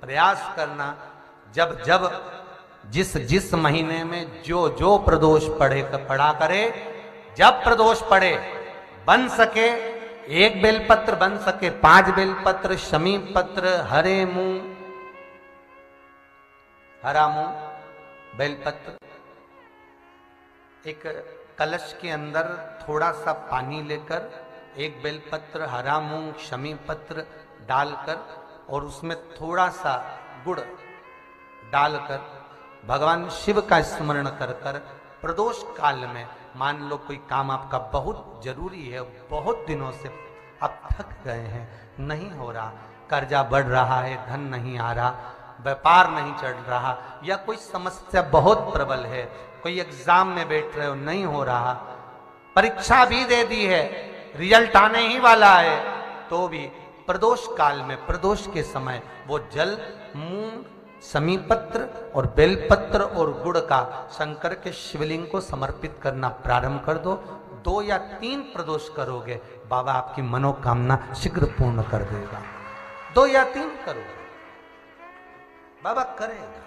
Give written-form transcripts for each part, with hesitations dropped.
प्रयास करना, जब जब जिस जिस महीने में जो जो प्रदोष पड़ा करे, जब प्रदोष पड़े, बन सके 1 बेलपत्र, बन सके 5 बेलपत्र, शमी पत्र, हरे मूंग, हरा मूंग, बेलपत्र, एक कलश के अंदर थोड़ा सा पानी लेकर 1 बेलपत्र, हरा मूंग, शमी पत्र डालकर और उसमें थोड़ा सा गुड़ डालकर भगवान शिव का स्मरण कर कर प्रदोष काल में, मान लो कोई काम आपका बहुत जरूरी है, बहुत दिनों से अब थक गए हैं, नहीं हो रहा, कर्जा बढ़ रहा है, धन नहीं आ रहा, व्यापार नहीं चढ़ रहा, या कोई समस्या बहुत प्रबल है, कोई एग्जाम में बैठ रहे हो नहीं हो रहा, परीक्षा भी दे दी है, रिजल्ट आने ही वाला है, तो भी प्रदोष काल में, प्रदोष के समय वो जल, मूंग, शमी पत्र और बेलपत्र और गुड़ का शंकर के शिवलिंग को समर्पित करना प्रारंभ कर दो। 2 या 3 प्रदोष करोगे, बाबा आपकी मनोकामना शीघ्र पूर्ण कर देगा। 2 या 3 करोगे, बाबा करेगा।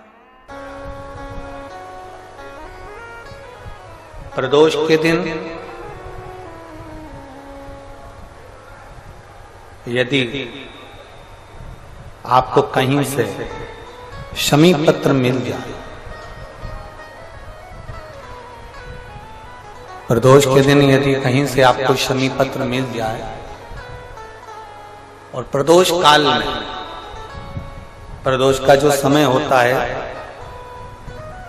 प्रदोष के दिन यदि आपको कहीं से शमी पत्र मिल जाए, प्रदोष के दिन यदि कहीं से आपको शमी पत्र मिल जाए और प्रदोष काल में, प्रदोष का जो समय होता है,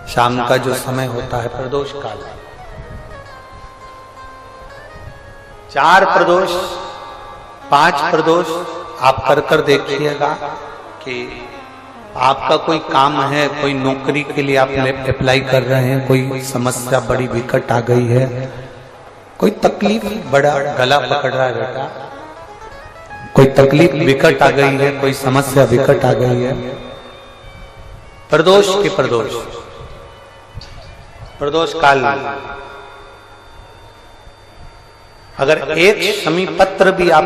शाम का जो समय होता है प्रदोष काल, 4 प्रदोष 5 प्रदोष आप कर कर देखिएगा कि आपका कोई काम है, कोई नौकरी के लिए आप अप्लाई कर रहे हैं, कोई समस्या बड़ी विकट आ गई है, कोई तकलीफ, बड़ा गला पकड़ रहा है बेटा, कोई तकलीफ विकट आ गई है, कोई समस्या विकट आ गई है, प्रदोष के प्रदोष काल में अगर एक शमी पत्र भी आप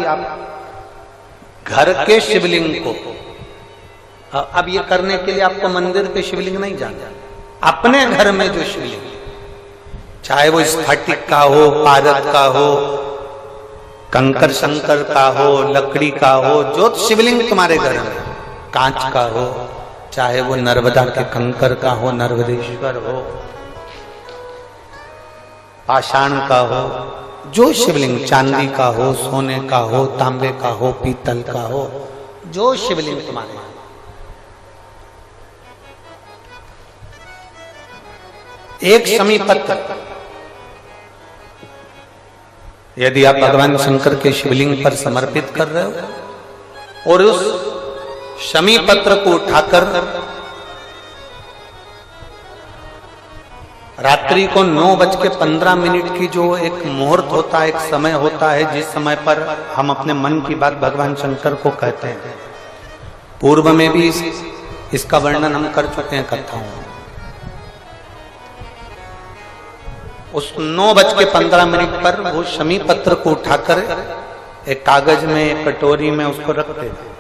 घर के शिवलिंग को, अब ये करने के लिए आपको मंदिर के शिवलिंग नहीं जाना, अपने घर में जो शिवलिंग, चाहे वो स्फटिक का हो, पारद का हो, कंकर शंकर का हो, लकड़ी का हो, जो शिवलिंग तुम्हारे घर में, कांच का हो, चाहे वो नर्मदा के कंकर का हो, नर्मदेश्वर हो, पाषाण का हो, जो शिवलिंग, चांदी का हो, सोने का हो, तांबे का हो, पीतल का हो, जो शिवलिंग तुम्हारे, एक शमी पत्र यदि आप भगवान शंकर के शिवलिंग पर समर्पित कर रहे हो और उस शमी पत्र को उठाकर रात्रि को 9:15 की जो एक मुहूर्त होता है, एक समय होता है, जिस समय पर हम अपने मन की बात भगवान शंकर को कहते हैं, पूर्व में भी इसका वर्णन हम कर चुके हैं कथाओं में। उस 9:15 पर वो शमी पत्र को उठाकर एक कागज में, एक कटोरी में उसको रखते थे।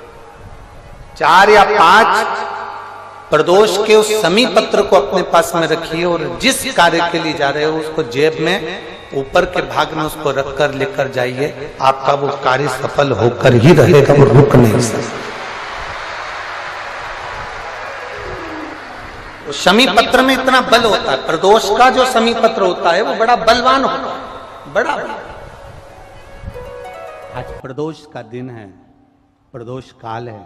4 या 5 प्रदोष के उस शमी पत्र को अपने पास में रखिए और जिस कार्य के लिए जा रहे हो उसको जेब में ऊपर के भाग में उसको रखकर लेकर जाइए, आपका वो कार्य सफल होकर ही रहेगा, वो रुक नहीं सकता। शमी पत्र में इतना बल होता है, प्रदोष का जो शमी पत्र होता है वो बड़ा बलवान होता है, बड़ा बल। आज प्रदोष का दिन है, प्रदोष काल है,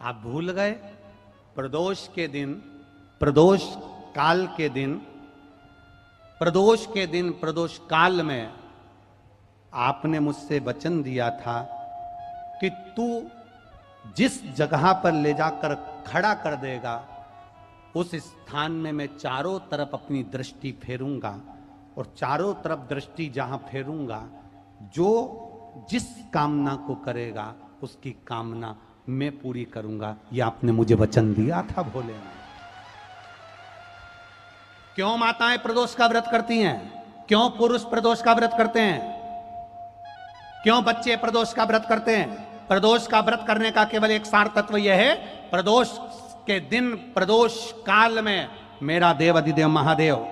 आप भूल गए? प्रदोष के दिन, प्रदोष काल के दिन, प्रदोष के दिन, प्रदोष काल में आपने मुझसे वचन दिया था कि तू जिस जगह पर ले जाकर खड़ा कर देगा उस स्थान में मैं चारों तरफ अपनी दृष्टि फेरूंगा और चारों तरफ दृष्टि जहां फेरूंगा, जो जिस कामना को करेगा उसकी कामना मैं पूरी करूंगा। यह आपने मुझे वचन दिया था भोलेनाथ। क्यों माताएं प्रदोष का व्रत करती हैं? क्यों पुरुष प्रदोष का व्रत करते हैं? क्यों बच्चे प्रदोष का व्रत करते हैं? प्रदोष का व्रत करने का केवल एक सार तत्व यह है, प्रदोष के दिन, प्रदोष काल में मेरा देव अधिदेव महादेव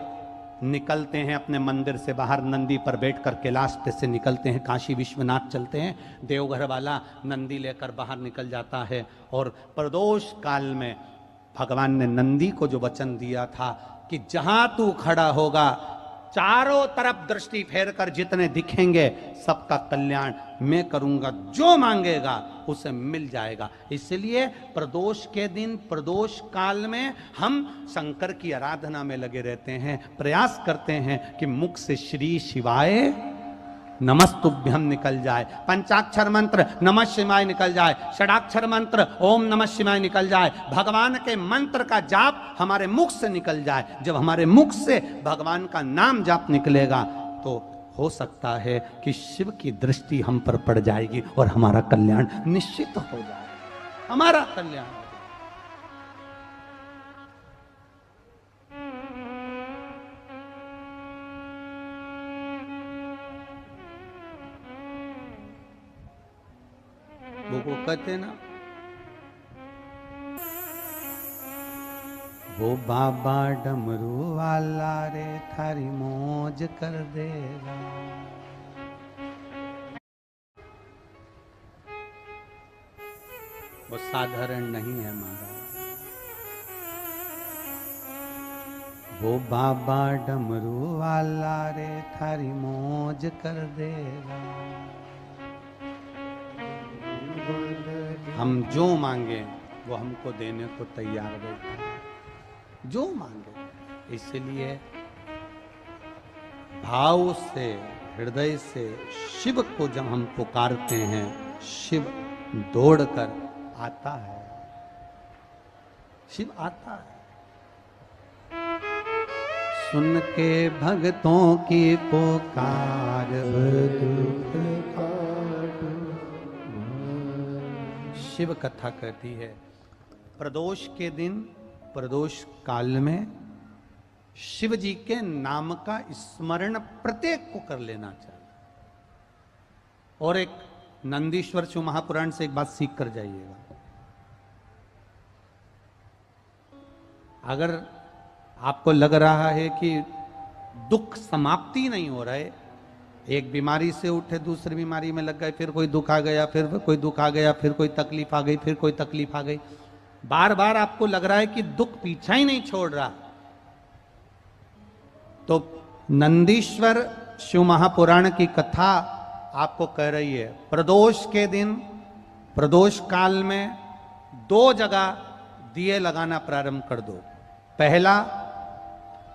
निकलते हैं अपने मंदिर से बाहर, नंदी पर बैठकर कैलाश पे से निकलते हैं, काशी विश्वनाथ चलते हैं, देवघर वाला नंदी लेकर बाहर निकल जाता है। और प्रदोष काल में भगवान ने नंदी को जो वचन दिया था कि जहां तू खड़ा होगा चारों तरफ दृष्टि फेर कर जितने दिखेंगे सबका कल्याण मैं करूंगा, जो मांगेगा उसे मिल जाएगा। इसलिए प्रदोष के दिन, प्रदोष काल में हम शंकर की आराधना में लगे रहते हैं, प्रयास करते हैं कि मुख से श्री शिवाय नमस्तुभ्यम निकल जाए, पंचाक्षर मंत्र नमः शिवाय निकल जाए, षडाक्षर मंत्र ओम नमः शिवाय निकल जाए, भगवान के मंत्र का जाप हमारे मुख से निकल जाए। जब हमारे मुख से भगवान का नाम जाप निकलेगा तो हो सकता है कि शिव की दृष्टि हम पर पड़ जाएगी और हमारा कल्याण निश्चित हो जाएगा, हमारा कल्याण। वो कहते ना, वो बाबा डमरू वाला रे थारी मौज कर देगा। वो साधारण नहीं है महाराज, वो बाबा डमरू वाला रे थारी मौज कर देगा। हम जो मांगे वो हमको देने को तैयार बैठा है, जो मांगे। इसलिए भाव से, हृदय से शिव को जब हम पुकारते हैं, शिव दौड़कर आता है, शिव आता है। सुन के भक्तों की पुकार, शिव कथा कहती है प्रदोष के दिन, प्रदोष काल में शिव जी के नाम का स्मरण प्रत्येक को कर लेना चाहिए। और एक नंदीश्वर शिव महापुराण से एक बात सीख कर जाइएगा, अगर आपको लग रहा है कि दुख समाप्ति नहीं हो रहा है, एक बीमारी से उठे दूसरी बीमारी में लग गए, फिर कोई दुख आ गया, फिर कोई दुख आ गया, फिर कोई तकलीफ आ गई, फिर कोई तकलीफ आ गई, बार बार आपको लग रहा है कि दुख पीछा ही नहीं छोड़ रहा, तो नंदीश्वर शिव महापुराण की कथा आपको कह रही है प्रदोष के दिन, प्रदोष काल में 2 जगह दिए लगाना प्रारंभ कर दो। पहला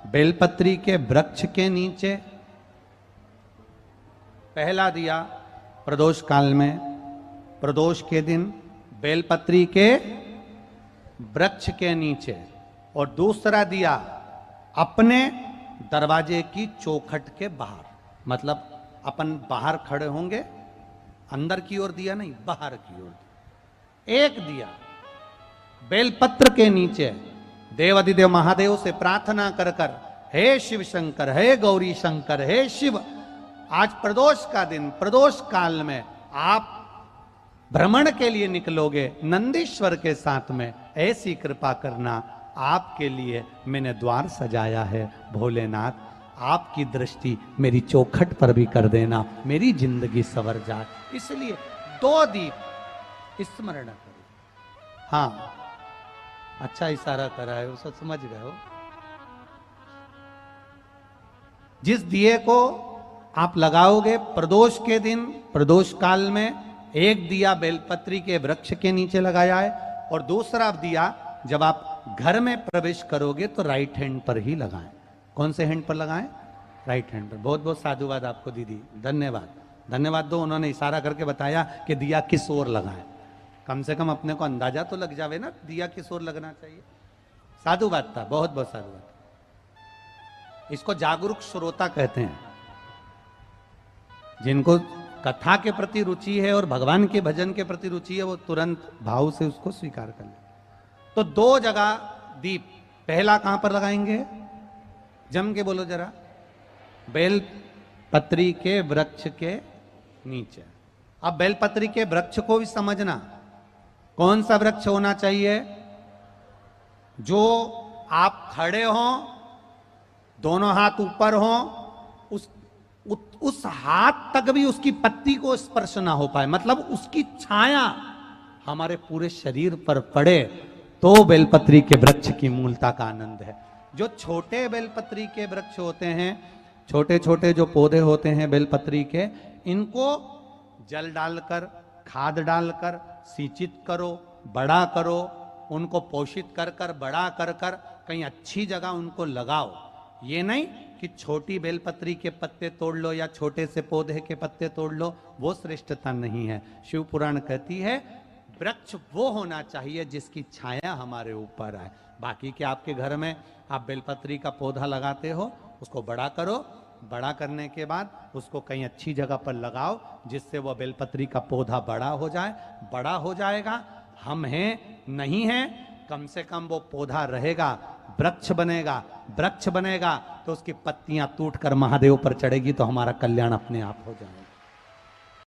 बेलपत्री के वृक्ष के नीचे, पहला दिया प्रदोष काल में, प्रदोष के दिन बेलपत्री के वृक्ष के नीचे, और दूसरा दिया अपने दरवाजे की चौखट के बाहर। मतलब अपन बाहर खड़े होंगे, अंदर की ओर दिया नहीं, बाहर की ओर एक दिया बेलपत्र के नीचे, देवाधिदेव महादेव से प्रार्थना कर कर, हे शिव शंकर, हे गौरी शंकर, हे शिव, आज प्रदोष का दिन, प्रदोष काल में आप भ्रमण के लिए निकलोगे नंदीश्वर के साथ में, ऐसी कृपा करना, आपके लिए मैंने द्वार सजाया है भोलेनाथ, आपकी दृष्टि मेरी चौखट पर भी कर देना, मेरी जिंदगी संवर जाए। इसलिए 2 दीप स्मरण करो। हाँ, अच्छा इशारा करा है, उसे समझ गए हो। जिस दिए को आप लगाओगे प्रदोष के दिन, प्रदोष काल में, एक दिया बेलपत्री के वृक्ष के नीचे लगाया है, और दूसरा दिया जब आप घर में प्रवेश करोगे तो राइट हैंड पर ही लगाएं। कौन से हैंड पर लगाएं? राइट हैंड पर। बहुत बहुत साधुवाद आपको दीदी, धन्यवाद, धन्यवाद दो। उन्होंने इशारा करके बताया कि दिया किस ओर लगाएं, कम से कम अपने को अंदाजा तो लग जावे ना दिया किस ओर लगना चाहिए। साधुवाद था, बहुत बहुत साधुवाद। इसको जागरूक श्रोता कहते हैं, जिनको कथा के प्रति रुचि है और भगवान के भजन के प्रति रुचि है, वो तुरंत भाव से उसको स्वीकार कर ले। तो 2 जगह दीप, पहला कहां पर लगाएंगे? जम के बोलो जरा। बेल पत्री के वृक्ष के नीचे। अब बेलपत्री के वृक्ष को भी समझना, कौन सा वृक्ष होना चाहिए? जो आप खड़े हो, दोनों हाथ ऊपर हो, उस हाथ तक भी उसकी पत्ती को स्पर्श ना हो पाए, मतलब उसकी छाया हमारे पूरे शरीर पर पड़े, तो बेलपत्री के वृक्ष की मूलता का आनंद है। जो छोटे बेलपत्री के वृक्ष होते हैं, छोटे छोटे जो पौधे होते हैं बेलपत्री के, इनको जल डालकर, खाद डालकर सिंचित करो, बड़ा करो, उनको पोषित कर कर बड़ा कर कर कहीं अच्छी जगह उनको लगाओ। ये नहीं कि छोटी बेलपत्री के पत्ते तोड़ लो या छोटे से पौधे के पत्ते तोड़ लो, वो श्रेष्ठता नहीं है। शिव पुराण कहती है वृक्ष वो होना चाहिए जिसकी छाया हमारे ऊपर आए। बाकी के आपके घर में आप बेलपत्री का पौधा लगाते हो, उसको बड़ा करो, बड़ा करने के बाद उसको कहीं अच्छी जगह पर लगाओ जिससे वह बेलपत्री का पौधा बड़ा हो जाए। बड़ा हो जाएगा, हम हैं नहीं हैं, कम से कम वो पौधा रहेगा, वृक्ष बनेगा। वृक्ष बनेगा तो उसकी पत्तियां टूट कर महादेव पर चढ़ेगी, तो हमारा कल्याण अपने आप हो जाएगा।